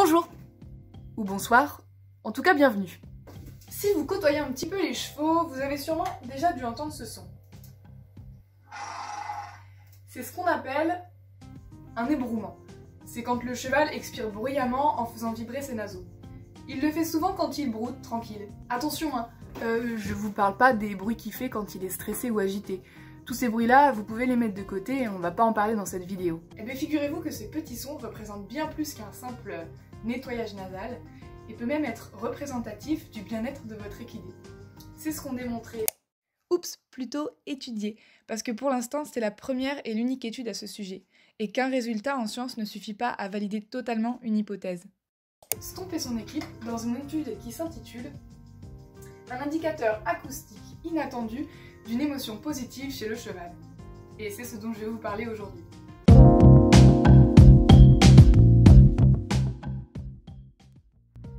Bonjour ou bonsoir, en tout cas bienvenue. Si vous côtoyez un petit peu les chevaux, vous avez sûrement déjà dû entendre ce son. C'est ce qu'on appelle un ébrouement. C'est quand le cheval expire bruyamment en faisant vibrer ses naseaux. Il le fait souvent quand il broute tranquille. Attention, hein, je vous parle pas des bruits qu'il fait quand il est stressé ou agité. Tous ces bruits-là, vous pouvez les mettre de côté et on va pas en parler dans cette vidéo. Eh bien figurez-vous que ces petits sons représentent bien plus qu'un simple nettoyage nasal et peut même être représentatif du bien-être de votre équidé. C'est ce qu'ont démontré... Oups, plutôt étudié, parce que pour l'instant c'est la première et l'unique étude à ce sujet, et qu'un résultat en science ne suffit pas à valider totalement une hypothèse. Stomp et son équipe dans une étude qui s'intitule « Un indicateur acoustique inattendu d'une émotion positive chez le cheval ». Et c'est ce dont je vais vous parler aujourd'hui.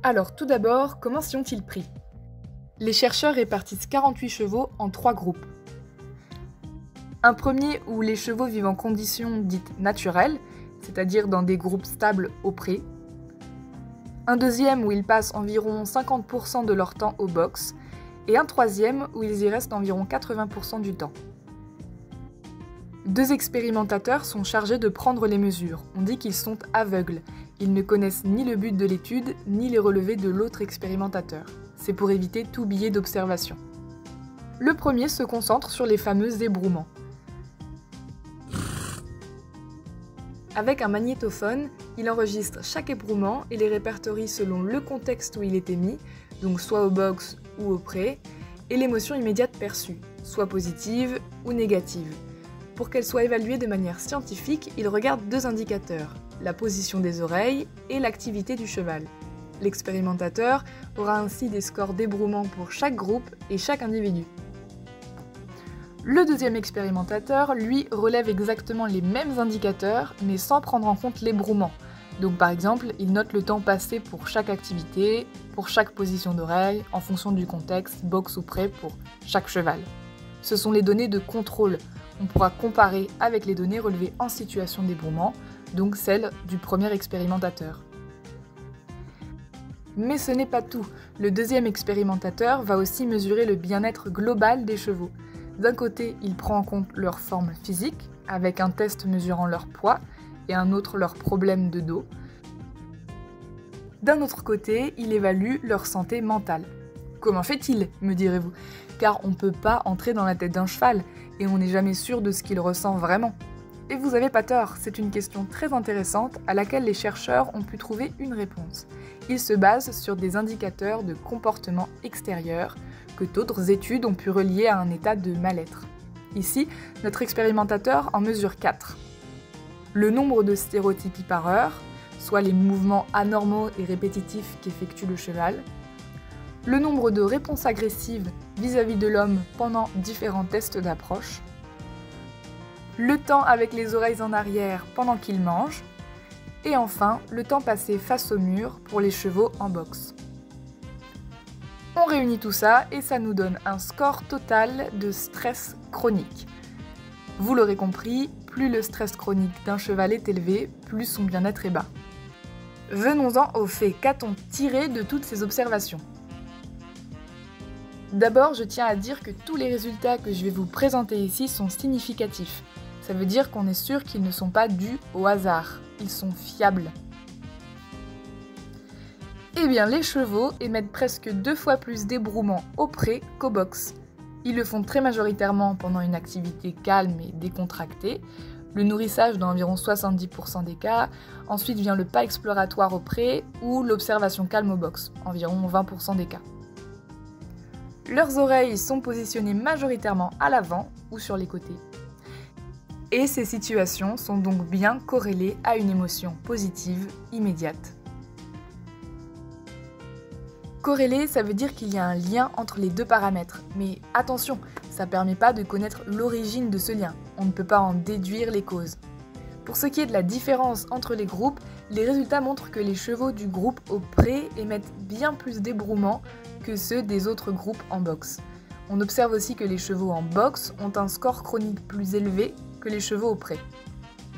Alors tout d'abord, comment s'y ont-ils pris? Les chercheurs répartissent 48 chevaux en 3 groupes. Un premier où les chevaux vivent en conditions dites naturelles, c'est-à-dire dans des groupes stables au pré. Un deuxième où ils passent environ 50% de leur temps au box. Et un troisième où ils y restent environ 80% du temps. 2 expérimentateurs sont chargés de prendre les mesures. On dit qu'ils sont aveugles. Ils ne connaissent ni le but de l'étude, ni les relevés de l'autre expérimentateur. C'est pour éviter tout biais d'observation. Le premier se concentre sur les fameux ébrouements. Avec un magnétophone, il enregistre chaque ébrouement et les répertorie selon le contexte où il est émis, donc soit au box ou au pré, et l'émotion immédiate perçue, soit positive ou négative. Pour qu'elle soit évaluée de manière scientifique, il regarde 2 indicateurs, la position des oreilles et l'activité du cheval. L'expérimentateur aura ainsi des scores d'ébrouement pour chaque groupe et chaque individu. Le deuxième expérimentateur, lui, relève exactement les mêmes indicateurs, mais sans prendre en compte l'ébrouement. Donc par exemple, il note le temps passé pour chaque activité, pour chaque position d'oreille, en fonction du contexte, box ou pré pour chaque cheval. Ce sont les données de contrôle. On pourra comparer avec les données relevées en situation d'ébrouement, donc celles du premier expérimentateur. Mais ce n'est pas tout. Le deuxième expérimentateur va aussi mesurer le bien-être global des chevaux. D'un côté, il prend en compte leur forme physique, avec un test mesurant leur poids, et un autre leurs problèmes de dos. D'un autre côté, il évalue leur santé mentale. Comment fait-il, me direz-vous? Car on ne peut pas entrer dans la tête d'un cheval, et on n'est jamais sûr de ce qu'il ressent vraiment. Et vous n'avez pas tort, c'est une question très intéressante à laquelle les chercheurs ont pu trouver une réponse. Ils se basent sur des indicateurs de comportement extérieur que d'autres études ont pu relier à un état de mal-être. Ici, notre expérimentateur en mesure 4. Le nombre de stéréotypies par heure, soit les mouvements anormaux et répétitifs qu'effectue le cheval, le nombre de réponses agressives vis-à-vis de l'homme pendant différents tests d'approche, le temps avec les oreilles en arrière pendant qu'il mange, et enfin le temps passé face au mur pour les chevaux en boxe. On réunit tout ça et ça nous donne un score total de stress chronique. Vous l'aurez compris, plus le stress chronique d'un cheval est élevé, plus son bien-être est bas. Venons-en aux faits, qu'a-t-on tiré de toutes ces observations? D'abord, je tiens à dire que tous les résultats que je vais vous présenter ici sont significatifs. Ça veut dire qu'on est sûr qu'ils ne sont pas dus au hasard, ils sont fiables. Eh bien, les chevaux émettent presque 2 fois plus d'ébrouement au pré qu'au box. Ils le font très majoritairement pendant une activité calme et décontractée, le nourrissage dans environ 70% des cas, ensuite vient le pas exploratoire au pré ou l'observation calme au box, environ 20% des cas. Leurs oreilles sont positionnées majoritairement à l'avant ou sur les côtés. Et ces situations sont donc bien corrélées à une émotion positive immédiate. Corrélé, ça veut dire qu'il y a un lien entre les 2 paramètres. Mais attention, ça ne permet pas de connaître l'origine de ce lien. On ne peut pas en déduire les causes. Pour ce qui est de la différence entre les groupes, les résultats montrent que les chevaux du groupe au pré émettent bien plus d'ébrouement que ceux des autres groupes en boxe. On observe aussi que les chevaux en boxe ont un score chronique plus élevé que les chevaux au pré.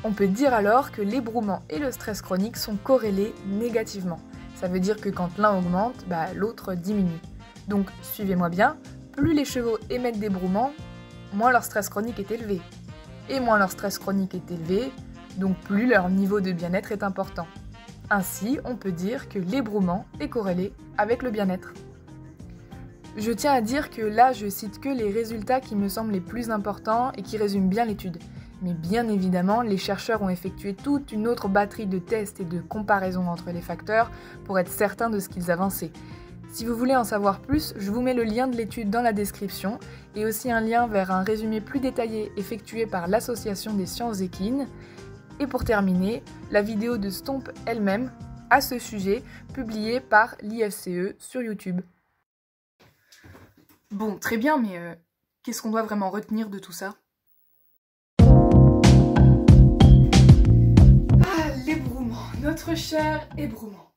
On peut dire alors que l'ébrouement et le stress chronique sont corrélés négativement. Ça veut dire que quand l'un augmente, l'autre diminue. Donc suivez-moi bien, plus les chevaux émettent d'ébrouement, moins leur stress chronique est élevé. Et moins leur stress chronique est élevé, donc plus leur niveau de bien-être est important. Ainsi, on peut dire que l'ébrouement est corrélé avec le bien-être. Je tiens à dire que là, je cite que les résultats qui me semblent les plus importants et qui résument bien l'étude. Mais bien évidemment, les chercheurs ont effectué toute une autre batterie de tests et de comparaisons entre les facteurs pour être certains de ce qu'ils avançaient. Si vous voulez en savoir plus, je vous mets le lien de l'étude dans la description et aussi un lien vers un résumé plus détaillé effectué par l'Association des sciences équines. Et pour terminer, la vidéo de Stomp elle-même à ce sujet, publiée par l'IFCE sur YouTube. Bon, très bien, mais qu'est-ce qu'on doit vraiment retenir de tout ça? Ah, l'ébrouement, notre cher ébrouement.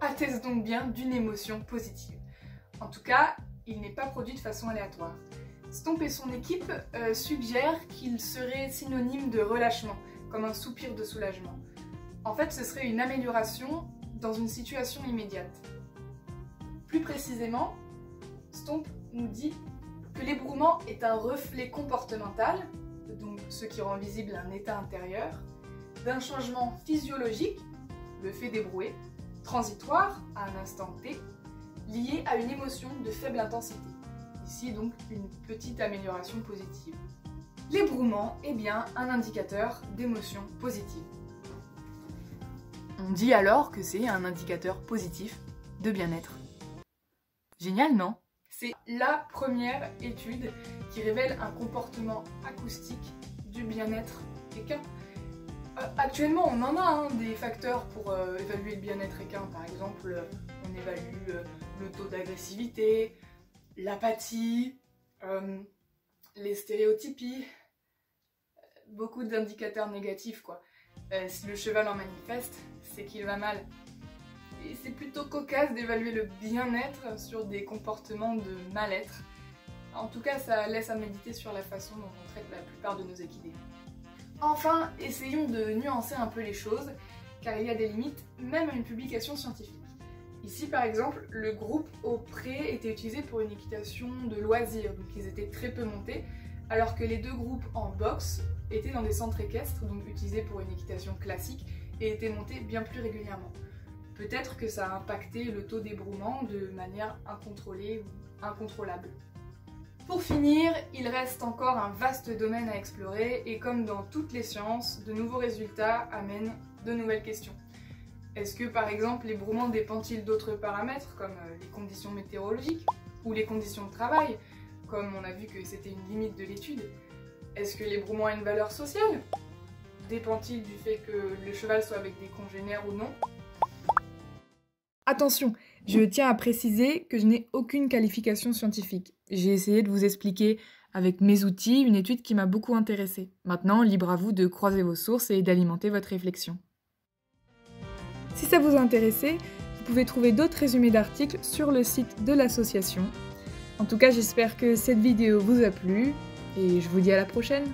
Atteste donc bien d'une émotion positive. En tout cas, il n'est pas produit de façon aléatoire. Stomp et son équipe suggèrent qu'il serait synonyme de relâchement, comme un soupir de soulagement. En fait, ce serait une amélioration dans une situation immédiate. Plus précisément, Stomp nous dit que l'ébrouement est un reflet comportemental, donc ce qui rend visible un état intérieur, d'un changement physiologique, le fait d'ébrouer, transitoire à un instant T, lié à une émotion de faible intensité. Ici donc une petite amélioration positive. L'ébrouement est bien un indicateur d'émotion positive. On dit alors que c'est un indicateur positif de bien-être. Génial, non? C'est la première étude qui révèle un comportement acoustique du bien-être équin. Actuellement, on en a des facteurs pour évaluer le bien-être équin. Par exemple, on évalue le taux d'agressivité, l'apathie, les stéréotypies, beaucoup d'indicateurs négatifs quoi. Si le cheval en manifeste, c'est qu'il va mal. Et c'est plutôt cocasse d'évaluer le bien-être sur des comportements de mal-être. En tout cas, ça laisse à méditer sur la façon dont on traite la plupart de nos équidés. Enfin, essayons de nuancer un peu les choses, car il y a des limites, même à une publication scientifique. Ici, par exemple, le groupe au pré était utilisé pour une équitation de loisirs, donc ils étaient très peu montés, alors que les deux groupes en boxe étaient dans des centres équestres, donc utilisés pour une équitation classique, et étaient montés bien plus régulièrement. Peut-être que ça a impacté le taux d'ébrouement de manière incontrôlée ou incontrôlable. Pour finir, il reste encore un vaste domaine à explorer, et comme dans toutes les sciences, de nouveaux résultats amènent de nouvelles questions. Est-ce que par exemple l'ébrouement dépend-il d'autres paramètres comme les conditions météorologiques ou les conditions de travail, comme on a vu que c'était une limite de l'étude? Est-ce que l'ébrouement a une valeur sociale? Dépend-il du fait que le cheval soit avec des congénères ou non? Attention, je tiens à préciser que je n'ai aucune qualification scientifique. J'ai essayé de vous expliquer avec mes outils une étude qui m'a beaucoup intéressée. Maintenant, libre à vous de croiser vos sources et d'alimenter votre réflexion. Si ça vous a intéressé, vous pouvez trouver d'autres résumés d'articles sur le site de l'association. En tout cas, j'espère que cette vidéo vous a plu et je vous dis à la prochaine.